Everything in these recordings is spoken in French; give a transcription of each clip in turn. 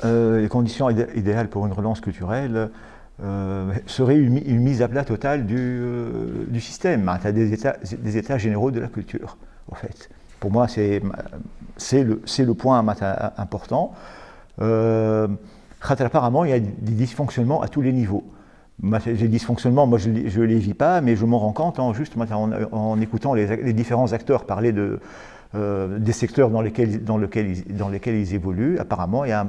les conditions idéales pour une relance culturelle seraient une mise à plat totale du système, des états généraux de la culture, en fait. Pour moi, c'est le point important. Apparemment, il y a des dysfonctionnements à tous les niveaux. Les dysfonctionnements, moi, je ne les vis pas, mais je m'en rends compte en écoutant les différents acteurs parler des secteurs dans lesquels ils évoluent. Apparemment, il y a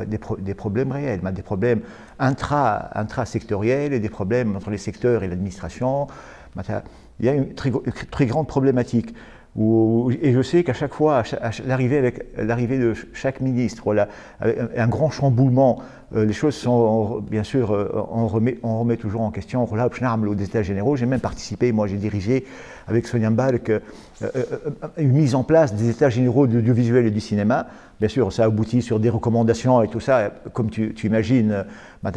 des problèmes réels, des problèmes intrasectoriels et des problèmes entre les secteurs et l'administration. Il y a une très grande problématique. Et je sais qu'à chaque fois, à l'arrivée de chaque ministre, voilà, un grand chamboulement, les choses sont, bien sûr, on remet toujours en question. Là, aux États généraux, j'ai même participé, moi j'ai dirigé avec Sonia Mbalk une mise en place des États généraux de l'audiovisuel et du cinéma. Bien sûr, ça aboutit sur des recommandations et tout ça, comme tu imagines, aux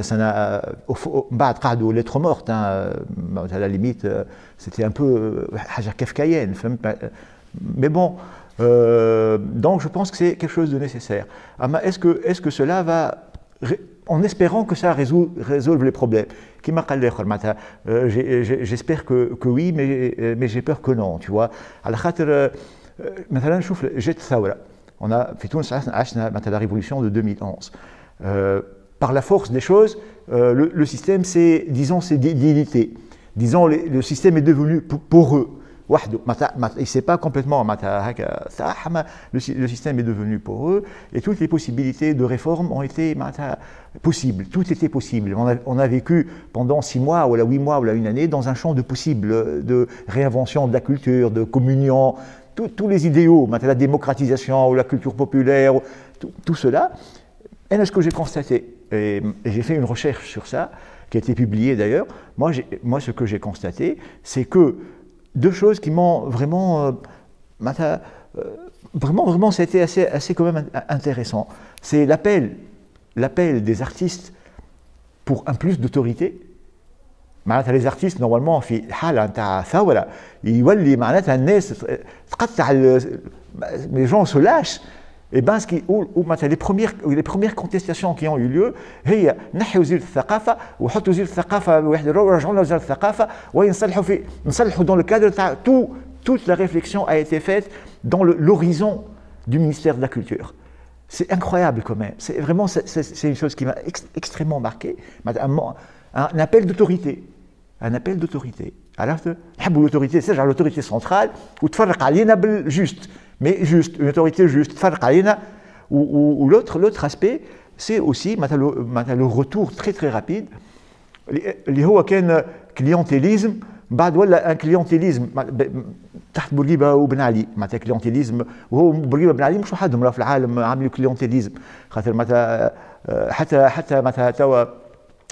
lettres mortes, à la limite, c'était un peu haja kafkaïenne. Mais bon, donc je pense que c'est quelque chose de nécessaire. Est-ce que cela va, en espérant que ça résolve les problèmes, j'espère que oui, mais j'ai peur que non, tu vois. On a fait la révolution de 2011. Par la force des choses, le système, c'est d'élité. Disons, le système est devenu poreux. Il ne s'est pas complètement. Le système est devenu poreux et toutes les possibilités de réforme ont été possibles. Tout était possible. On a vécu pendant 6 mois, ou 8 mois, ou une année dans un champ de possibles, de réinvention de la culture, de communion, tous les idéaux, la démocratisation ou la culture populaire, tout cela. Et ce que j'ai constaté, et j'ai fait une recherche sur ça, qui a été publiée d'ailleurs, moi ce que j'ai constaté, c'est que deux choses qui m'ont vraiment, vraiment, c'était assez quand même intéressant. C'est l'appel des artistes pour un plus d'autorité. Les artistes, normalement, les gens se lâchent. Et bien, les premières contestations qui ont eu lieu, dans le cadre de toute la réflexion a été faite dans l'horizon du ministère de la Culture. C'est incroyable quand même. C'est vraiment une chose qui m'a extrêmement marqué. Un appel d'autorité. Un appel d'autorité. Alors, l'autorité, c'est genre l'autorité centrale, ou juste. Mais juste, une autorité juste. Ou l'autre aspect, c'est aussi le retour très très rapide. Le clientélisme, un clientélisme, تحت بورقيبه وبن علي معناتها كليونتيليزم وهو بورقيبه بن علي مش وحدهم راه في العالم عملوا كليونتيليزم خاطر معناتها حتى معناتها توا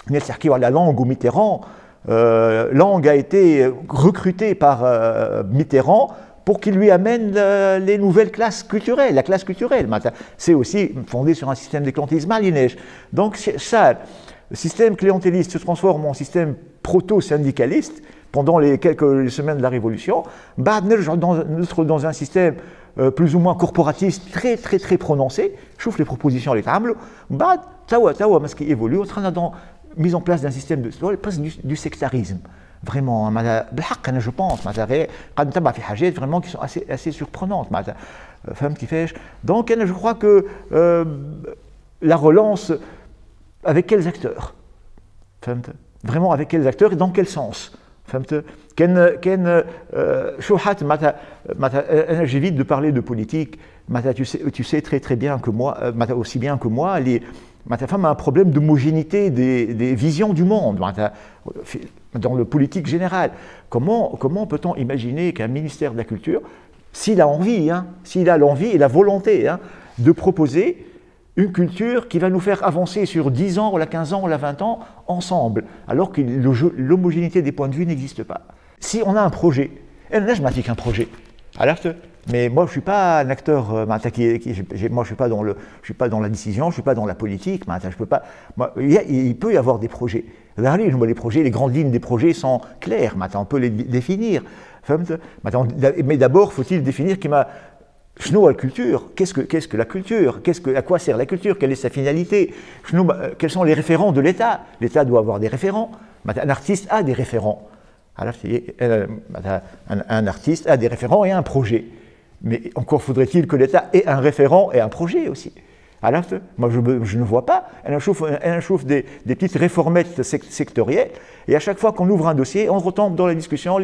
الناس يحكيوا على لونغ وميتيران Lang a été recruté par Mitterrand pour qu'il lui amène les nouvelles classes culturelles, la classe culturelle. C'est aussi fondé sur un système de clientélisme aliénage. Donc ça, le système clientéliste se transforme en système proto-syndicaliste pendant les quelques semaines de la Révolution. Dans un système plus ou moins corporatiste très très très prononcé. Chauffe les propositions les tables. Tawa ce qui évolue, on est dans mise en place d'un système presque du sectarisme. Vraiment, je pense, vraiment qui sont assez surprenantes. Donc, je crois que la relance, avec quels acteurs? Vraiment, avec quels acteurs et dans quel sens? J'évite de parler de politique. Tu sais très très bien que moi, aussi bien que moi, ma femme a un problème d'homogénéité des visions du monde dans le politique général. Comment peut-on imaginer qu'un ministère de la Culture, s'il a envie, s'il a l'envie et la volonté de proposer une culture qui va nous faire avancer sur 10 ans, ou la 15 ans, ou la 20 ans, ensemble, alors que l'homogénéité des points de vue n'existe pas. Si on a un projet, et là je m'applique un projet, alerte. Mais moi, je ne suis pas un acteur, moi je ne suis pas dans la décision, je ne suis pas dans la politique, je peux pas, il peut y avoir des projets. Les projets, les grandes lignes des projets sont claires, on peut les définir. Mais d'abord, faut-il définir la culture, qu'est-ce que la culture, à quoi sert la culture, quelle est sa finalité, quels sont les référents de l'État. L'État doit avoir des référents, un artiste a des référents. Un artiste a des référents et un projet. Mais encore faudrait-il que l'État ait un référent et un projet aussi. Moi, je ne vois pas. Elle chauffe des petites réformettes sectorielles, et à chaque fois qu'on ouvre un dossier, on retombe dans la discussion.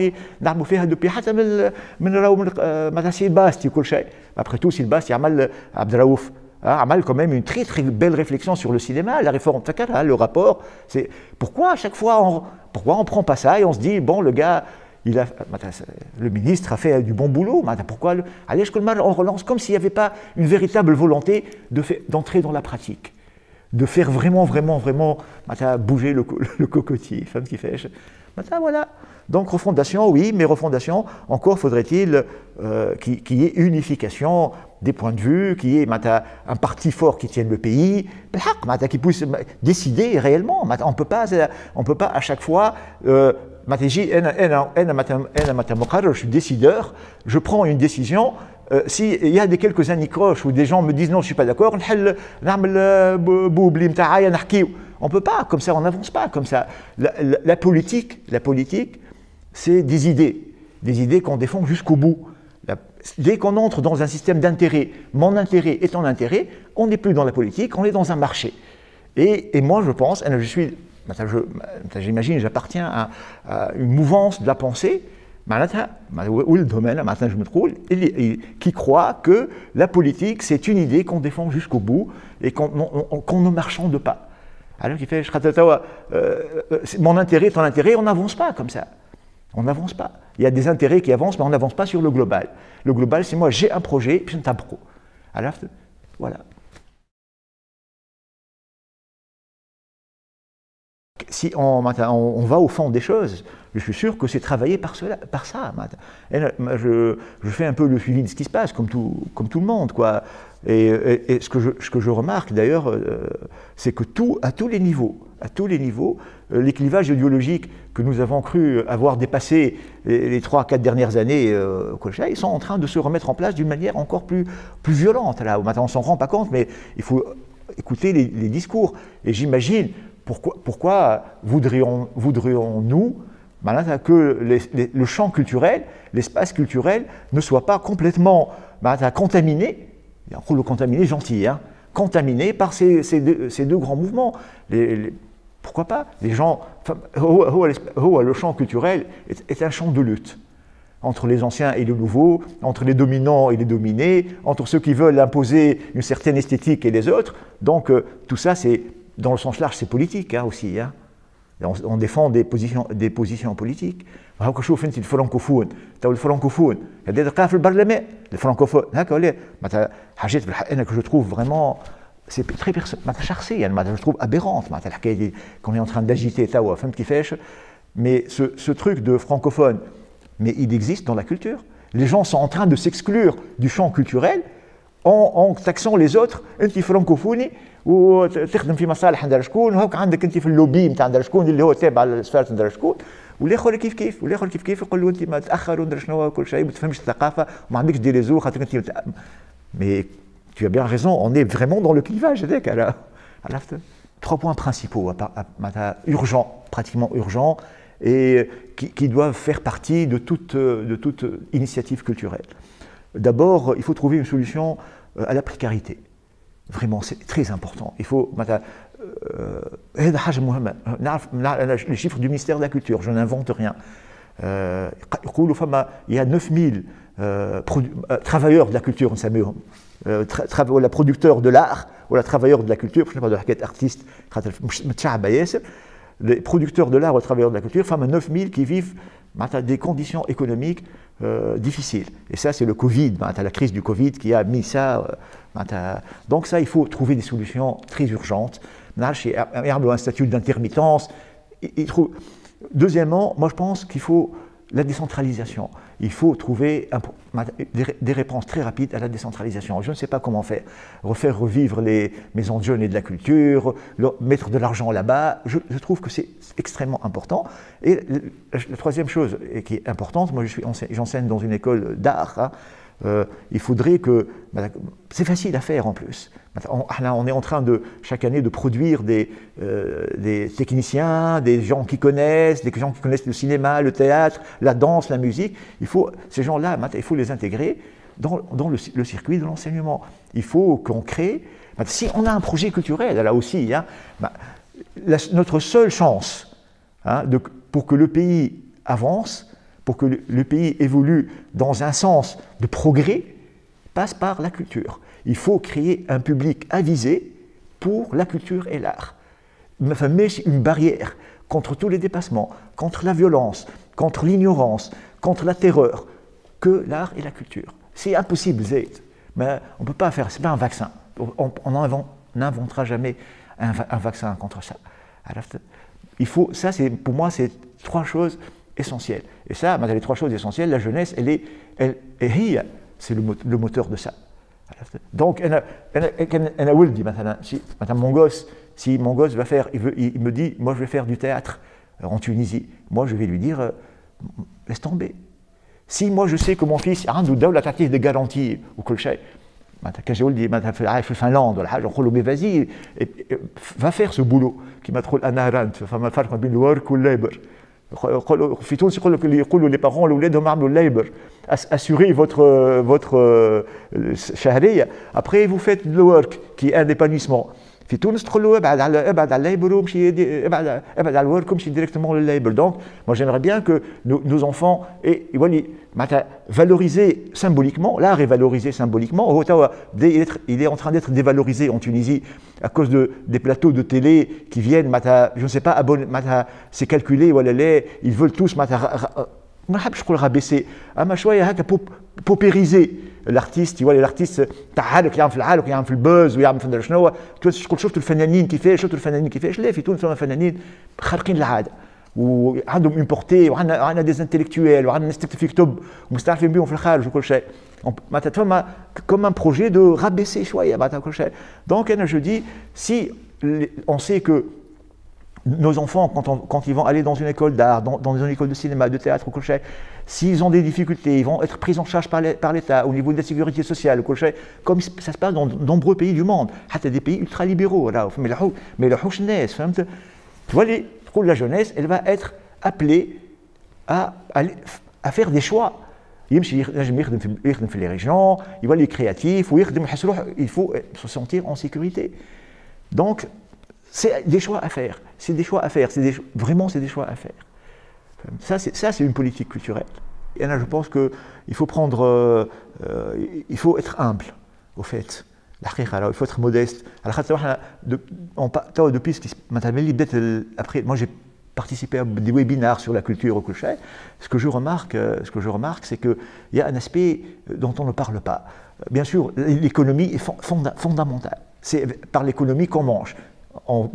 Après tout, si le Bast, il y a mal Abdelraouf. Amal quand même une très très belle réflexion sur le cinéma, la réforme Takara, le rapport. C'est pourquoi à chaque fois on prend pas ça et on se dit bon, le gars, le ministre a fait du bon boulot. Pourquoi allez, on relance comme s'il n'y avait pas une véritable volonté d'entrer dans la pratique, de faire vraiment bouger le cocotier, femme qui fait. Voilà. Donc refondation, oui, mais refondation, encore faudrait-il qu'il y ait unification des points de vue, qu'il y ait un parti fort qui tienne le pays, qui puisse décider réellement. On ne peut pas à chaque fois, je suis décideur, je prends une décision. S'il y a quelques anicroches où des gens me disent non, je ne suis pas d'accord, on ne peut pas, comme ça, on n'avance pas comme ça. La politique, c'est des idées qu'on défend jusqu'au bout. Dès qu'on entre dans un système d'intérêt, mon intérêt est ton intérêt, on n'est plus dans la politique, on est dans un marché. Et moi, je pense, j'imagine, j'appartiens à une mouvance de la pensée, qui croit que la politique, c'est une idée qu'on défend jusqu'au bout et qu'on ne marchande pas. Alors qu'il fait, mon intérêt, ton intérêt, on n'avance pas comme ça. On n'avance pas. Il y a des intérêts qui avancent, mais on n'avance pas sur le global. Le global, c'est moi, j'ai un projet, puis je pro. Alors, voilà. Si on va au fond des choses, je suis sûr que c'est travaillé par ça. Je fais un peu le suivi de ce qui se passe, comme tout le monde, quoi. Et ce que je remarque d'ailleurs, c'est que à tous les niveaux, les clivages idéologiques que nous avons cru avoir dépassés les 3-4 dernières années, ils sont en train de se remettre en place d'une manière encore plus violente. Là, maintenant, on ne s'en rend pas compte, mais il faut écouter les discours. Et j'imagine pourquoi voudrions-nous que le champ culturel, l'espace culturel, ne soit pas complètement contaminé. Le contaminé gentil, contaminé par ces deux grands mouvements. Pourquoi pas? Les gens, le champ culturel est un champ de lutte entre les anciens et les nouveaux, entre les dominants et les dominés, entre ceux qui veulent imposer une certaine esthétique et les autres. Donc tout ça, c'est dans le sens large, c'est politique aussi. On défend des positions politiques. هاكا شوف انت الفرنكوفون الفرنكوفون هذا تلقاه في البرلمان الفرنكوفون هكا ولا حاجات بالحق انا que je trouve vraiment c'est très شخصيا je trouve aberrante الحكايه qu'on est en train d'agiter توا فهمت كيفاش. Mais ce truc de francophone, mais il existe dans la culture. Les gens sont en train de s'exclure du champ culturel en taxant les autres. انت فرنكوفوني وتخدم في مصالح ندير شكون وهاك عندك انت في اللوبي نتاع ندير شكون اللي هو تابع لسفاره ندير شكون والاخر كيف يقول له انت ما تاخر وندير شنو كل شيء ما تفهمش الثقافه وما عندكش دي ريزو خاطر انت. Mais tu as bien raison, on est vraiment dans le clivage هذاك. عرفت 3 points principaux urgents, pratiquement urgents, et qui doivent faire partie de toute initiative culturelle. D'abord, il faut trouver une solution à la précarité. Vraiment, c'est très important. Il faut. Les chiffres du ministère de la Culture, je n'invente rien. Il y a 9000 travailleurs de la culture, producteurs de l'art, ou travailleurs de la culture, je ne sais pas de la artiste, les producteurs de l'art ou travailleurs de la culture, femmes 9000 qui vivent des conditions économiques difficiles. Et ça, c'est le Covid, la crise du Covid qui a mis ça. Donc ça, il faut trouver des solutions très urgentes. Un statut d'intermittence. Deuxièmement, moi je pense qu'il faut la décentralisation. Il faut trouver des réponses très rapides à la décentralisation. Je ne sais pas comment faire. Refaire revivre les maisons de jeunes et de la culture, mettre de l'argent là-bas. Je trouve que c'est extrêmement important. Et la troisième chose qui est importante, moi j'enseigne dans une école d'art, il faudrait que... C'est facile à faire en plus. On est en train de, chaque année, de produire des techniciens, des gens qui connaissent le cinéma, le théâtre, la danse, la musique. Ces gens-là, il faut les intégrer dans le circuit de l'enseignement. Il faut qu'on crée... Si on a un projet culturel, là aussi, notre seule chance pour que le pays avance, pour que le pays évolue dans un sens de progrès, passe par la culture. Il faut créer un public avisé pour la culture et l'art. Mettre une barrière contre tous les dépassements, contre la violence, contre l'ignorance, contre la terreur, que l'art et la culture. C'est impossible, mais on ne peut pas faire, ce n'est pas un vaccin. On n'inventera jamais un vaccin contre ça. Ça, pour moi, c'est 3 choses essentielles. Et ça, les 3 choses essentielles, la jeunesse, c'est le moteur de ça. Donc, si mon gosse va faire, il me dit, moi je vais faire du théâtre en Tunisie, moi je vais lui dire, laisse tomber. Si moi je sais que mon fils a des garanties ou quelque chose, quand je dis, Finlande, vas-y, va faire ce boulot qui m'a trop l'anaran, le work ou le labor. في تونس يقولوا les parents لاولادهم اعملوا الليبر assurez votre شهريه après vous faites le work qui est un épanouissement في تونس تقولوا ابعد على الليبر ومشي ابعد على الورك ومشي directement le labor. Donc moi j'aimerais bien que nos enfants valorisés symboliquement, l'art est valorisé symboliquement. Il est en train d'être dévalorisé en Tunisie à cause des plateaux de télé qui viennent, je ne sais pas, c'est calculé, ils veulent tous rabaisser, paupériser l'artiste. l'artiste تعالك يعمل في العالم ويعمل في البوز ويعمل في شنو تقول شفتوا الفنانين كيفاش لا في تونس فنانين خارقين العاده وعندهم اون بورتي وعندنا دي انتلكتويل وعندنا ناس تكتب في كتب ومستعرفين بهم في الخارج وكل شيء معناتها فما comme un projet de rabaisser شويه معناتها كل شيء. Donc je dis, si on sait que nos enfants, quand ils vont aller dans une école d'art, dans une école de cinéma, de théâtre ou quelque chose, s'ils ont des difficultés, ils vont être pris en charge par l'État au niveau de la sécurité sociale, comme ça se passe dans de nombreux pays du monde, des pays ultra-libéraux. Mais le tu vois, la jeunesse, elle va être appelée à faire des choix. Il faut les régions, il va les créatifs, il faut se sentir en sécurité. Donc, c'est des choix à faire. Vraiment, c'est des choix à faire. Ça, c'est une politique culturelle. Et là, je pense qu'il faut il faut être humble, au fait. Il faut être modeste. Depuis après, moi j'ai participé à des webinaires sur la culture au Colchet. Ce que je remarque, c'est qu'il y a un aspect dont on ne parle pas. Bien sûr, l'économie est fondamentale. C'est par l'économie qu'on mange.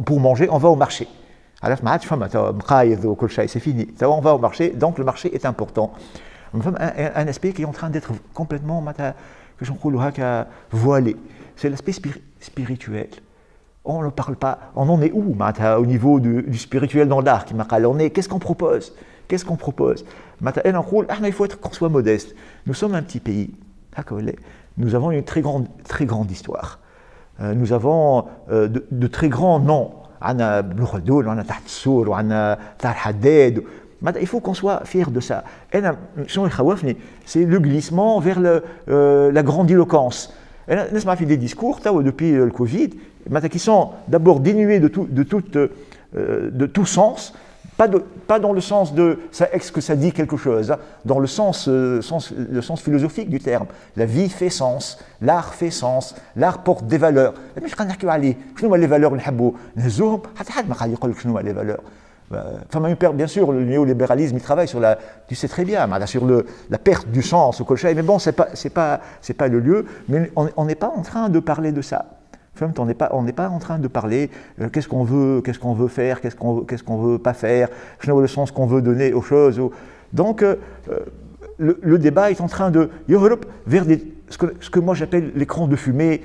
Pour manger, on va au marché. C'est fini. On va au marché, donc le marché est important. Un aspect qui est en train d'être complètement voilé. C'est l'aspect spirituel. On ne parle pas. On en est où au niveau du spirituel dans l'art? Qu'est-ce qu'on propose? Il faut qu'on soit modeste. Nous sommes un petit pays. Nous avons une très grande histoire. Nous avons de très grands noms. Il faut qu'on soit fier de ça. C'est le glissement vers la grandiloquence. On a fait des discours depuis le Covid qui sont d'abord dénués de tout sens, pas dans le sens de est-ce que ça dit quelque chose, dans le sens philosophique du terme. La vie fait sens, l'art fait sens, l'art porte des valeurs. Mais je ne sais pas les valeurs les valeurs. Bien sûr, le néolibéralisme, il travaille sur tu sais très bien, sur la perte du sens au Colchet, mais bon, c'est pas le lieu, mais on n'est pas en train de parler de ça. On n'est pas en train de parler qu'est-ce qu'on veut faire, qu'est-ce qu'on veut pas faire, le sens qu'on veut donner aux choses. Donc, le débat est en train de vers ce que moi j'appelle l'écran de fumée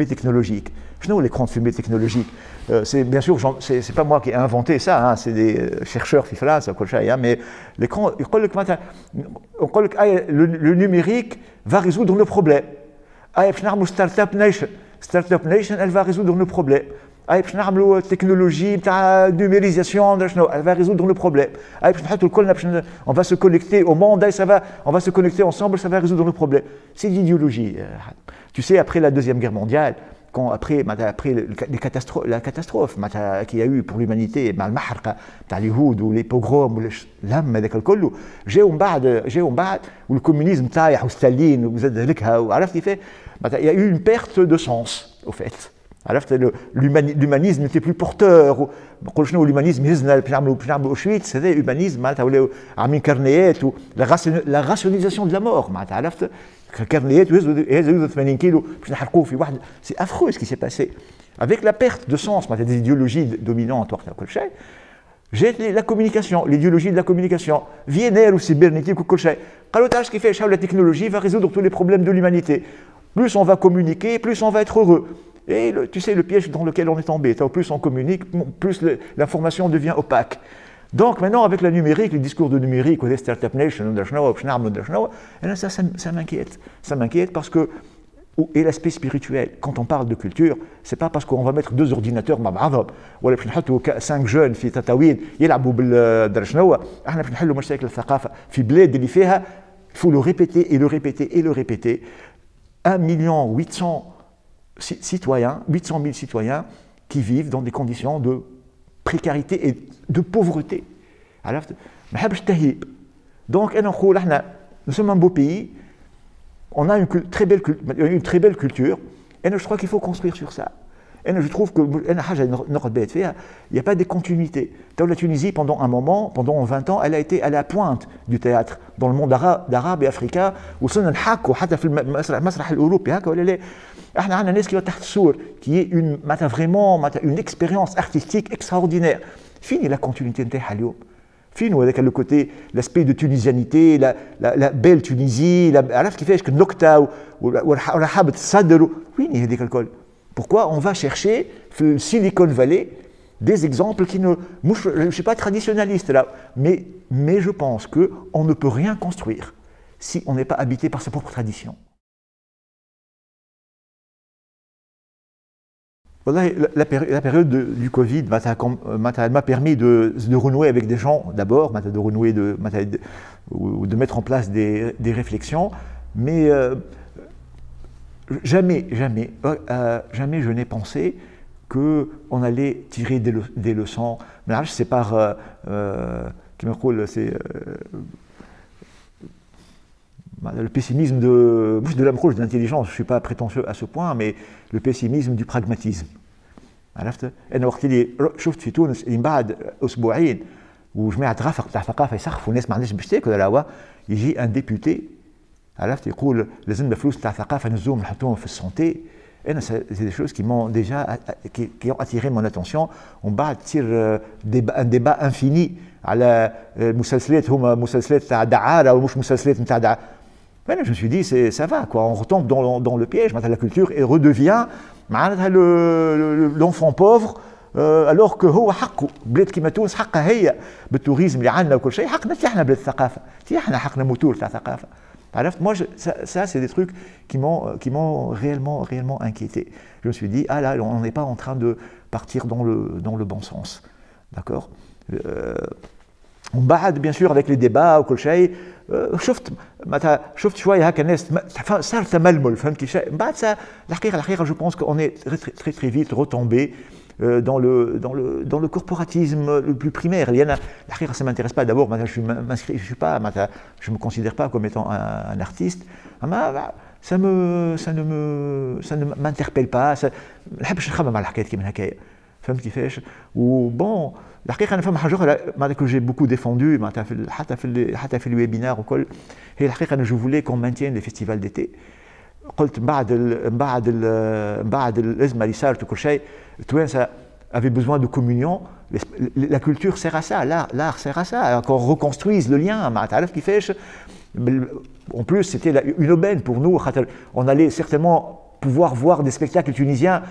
technologique. Je sais l'écran de fumée technologique. C'est bien sûr, c'est pas moi qui ai inventé ça, hein, c'est des chercheurs FIFLA, ça mais l'écran, le numérique va résoudre nos problèmes. Startup Nation, elle va résoudre nos problèmes. La technologie, la numérisation, elle va résoudre le problème. On va se connecter au monde, on va se connecter ensemble, ça va résoudre le problème. C'est l'idéologie. Tu sais, après la Deuxième Guerre mondiale, après la catastrophe qu'il y a eu pour l'humanité, les Houds ou les pogroms, ou j'ai le communisme, ou Staline, il y a eu une perte de sens, au fait. Alors l'humanisme n'était plus porteur. L'humanisme, c'était l'humanisme, la rationalisation de la mort. C'est affreux ce qui s'est passé. Avec la perte de sens des idéologies dominantes, j'ai la communication, l'idéologie de la communication. Viennaire ou cybernétique ou quoi que ce qui fait que la technologie va résoudre tous les problèmes de l'humanité. Plus on va communiquer, plus on va être heureux. Et tu sais le piège dans lequel on est tombé. Plus on communique, plus l'information devient opaque. Donc maintenant, avec le numérique, les discours de numérique, les Startup Nation, ça m'inquiète. Ça m'inquiète parce que, et l'aspect spirituel, quand on parle de culture, c'est pas parce qu'on va mettre 2 ordinateurs, ou 5 jeunes في تطاوين يلعبوا بالدرشنو احنا باش نحلوا مشاكل الثقافه في بلاد اللي فيها. Il faut le répéter et le répéter et le répéter. 1,8 citoyens, 800 000 citoyens qui vivent dans des conditions de précarité et de pauvreté. Donc, nous sommes un beau pays, on a une très belle culture, et je crois qu'il faut construire sur ça. Et je trouve qu'il n'y a pas de continuité. La Tunisie, pendant un moment, pendant 20 ans, elle a été à la pointe du théâtre dans le monde arabe et africain. Qui est vraiment une expérience artistique extraordinaire. Fini la continuité de Fini avec le côté, l'aspect de tunisianité, la belle Tunisie, qui fait que Nokta ou pourquoi on va chercher le Silicon Valley des exemples qui ne... Je ne suis pas traditionnaliste là, mais je pense qu'on ne peut rien construire si on n'est pas habité par sa propre tradition. La période du Covid m'a permis de renouer avec des gens d'abord, de mettre en place des réflexions, mais jamais je n'ai pensé qu'on allait tirer des leçons. C'est par le pessimisme de l'approche de l'intelligence. Je ne suis pas prétentieux à ce point, mais le pessimisme du pragmatisme. أنا وقت اللي شفت في تونس من بعد أسبوعين وجماعة رافق تاع ثقافة يسخفوا والناس ما عندهاش باش تاكل راهو يجي ان ديبوتي يقول لازمنا فلوس تاع ثقافة نزوم نحطوهم في السونتي. أنا c'est des choses qui m'ont déjà qui ont attiré mon attention. ومن بعد تصير un débat infini على المسلسلات هما مسلسلات تاع دعارة ومش مسلسلات نتاع دعارة. Je me suis dit, ça va, quoi. On retombe dans le piège, la culture, et redevient l'enfant pauvre, alors que هو حقه بلاد كيما تونس حقها هي بالتوريزم اللي عندنا وكل شيء حقنا احنا بلاد الثقافه احنا حقنا موتور تاع ثقافه. Moi, ça c'est des trucs qui m'ont réellement inquiété. Je me suis dit, ah là, on n'est pas en train de partir dans le bon sens. D'accord. ومن بعد bien sûr avec les débats وكل شيء شفت شويه هكا الناس صار تململ فهمت كيف من بعد الحقيقه je pense qu'on est très vite retombé dans le corporatisme le plus primaire. الحقيقه ça m'intéresse pas d'abord. Je me considère pas comme étant un artiste. Ça ne m'interpelle pas. ما نحبش نخمم على الحكايات كيما هكايا فهمت كيفاش. وبون الحقيقه انا فما حاجه اخرى que j'ai beaucoup défendu حتى في الويبينار وكل هي الحقيقه انا جو فولي كون مانتين لي فيستيفال ديتي. قلت بعد الازمه اللي صارت وكل شيء التوانسه avaient besoin de communion. La culture sert à ça, l'art sert à ça, qu'on reconstruise le lien. تعرف كيفاش En plus, c'était une aubaine pour nous. On allait certainement pouvoir voir des spectacles tunisiens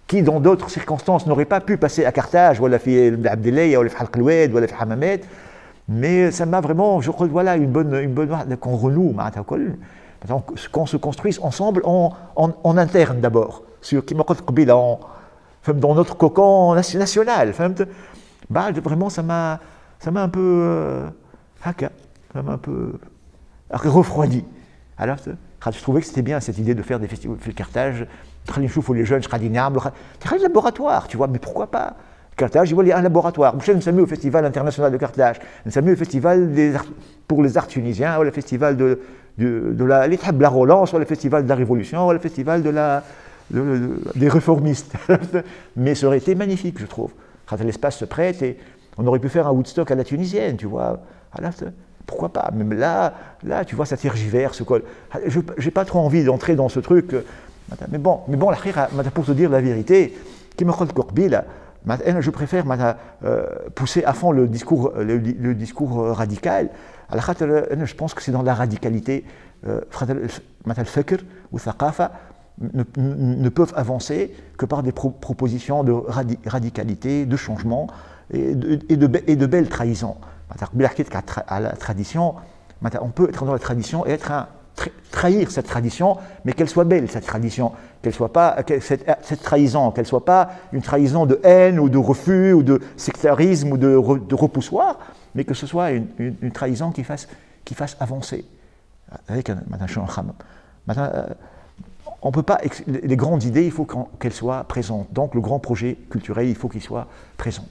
qui, dans d'autres circonstances, n'auraient pas pu passer à Carthage, ou à Abdelaya, ou à Halqloued, ou à Hamamet. Mais ça m'a vraiment, je crois, voilà, une bonne qu'on renoue, qu'on se construise ensemble en interne d'abord, dans notre cocon national. Vraiment, ça m'a un peu refroidi. Alors, je trouvais que c'était bien cette idée de faire des festivals de Carthage. Les jeunes, un laboratoire, tu vois, mais pourquoi pas? Carthage, il y a un laboratoire. Nous sommes au Festival international de Carthage. Nous sommes au Festival pour les arts tunisiens, ou le Festival de la Relance, ou le Festival de la Révolution, ou le Festival des réformistes. Mais ça aurait été magnifique, je trouve. Quand l'espace se prête, et on aurait pu faire un Woodstock à la tunisienne, tu vois. Alors, pourquoi pas? Même là, tu vois, ça tergiverse. Je n'ai pas trop envie d'entrer dans ce truc. Mais bon, pour te dire la vérité, je préfère pousser à fond le discours radical. Je pense que c'est dans la radicalité. Ou Thaqafa ne peuvent avancer que par des propositions de radicalité, de changement et de belles trahisons. À la tradition, on peut être dans la tradition et trahir cette tradition, mais qu'elle soit belle, cette tradition, cette trahison, qu'elle ne soit pas une trahison de haine ou de refus ou de sectarisme ou de repoussoir, mais que ce soit une trahison qui fasse avancer. On peut pas, les grandes idées, il faut qu'elles soient présentes. Donc le grand projet culturel, il faut qu'il soit présent.